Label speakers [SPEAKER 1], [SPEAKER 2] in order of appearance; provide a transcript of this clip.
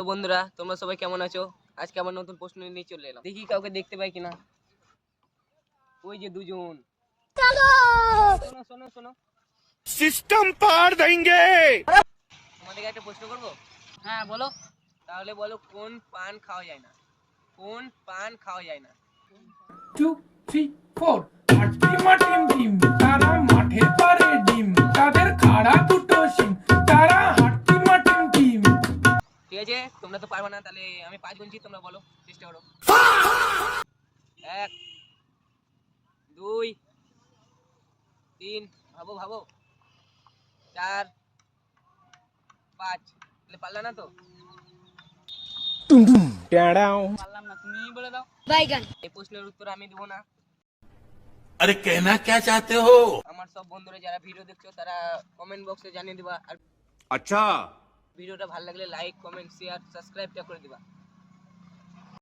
[SPEAKER 1] তো বন্ধুরা, তোমরা সবাই কেমন আছো? আজকে আবার নতুন প্রশ্ন নিয়ে চলে এলাম। দেখি কাউকে দেখতে পাই কিনা। ওই যে দুজন। শোনো শোনো শোনো,
[SPEAKER 2] सिस्टम पार देंगे।
[SPEAKER 1] তোমাদেরকে একটা প্রশ্ন করবো।
[SPEAKER 3] হ্যাঁ বলো।
[SPEAKER 1] তাহলে বলো, কোন পান খাওয়া যায় না? কোন পান খাওয়া যায় না?
[SPEAKER 4] 2, 3, 4 হাট্টিমা টিম টিম তারা মাঠে পারে ডিম তাদের খাড়া দুটো সিং তারা হাট্টিমা টিম টিম।
[SPEAKER 1] ঠিক আছে, তোমরা তো পারবে না, তাহলে আমি 5 গুনছি, তোমরা বলো, চেষ্টা করো। 1 2 3, ভাবো ভাবো, 4 5। তাহলে পারলা না তো?
[SPEAKER 3] পারলাম না, তুমি বলে দাও।
[SPEAKER 1] এই প্রশ্নের উত্তর আমি দেবো না।
[SPEAKER 2] अरे कहना क्या चाहते हो?
[SPEAKER 1] আমার সব বন্ধুরা যারা ভিডিও দেখছো তারা কমেন্ট বক্সে জানিয়ে দিবা, আর
[SPEAKER 2] अच्छा
[SPEAKER 1] ভিডিওটা ভালো লাগলে লাইক, কমেন্ট, শেয়ার, সাবস্ক্রাইবটা করে দিবা।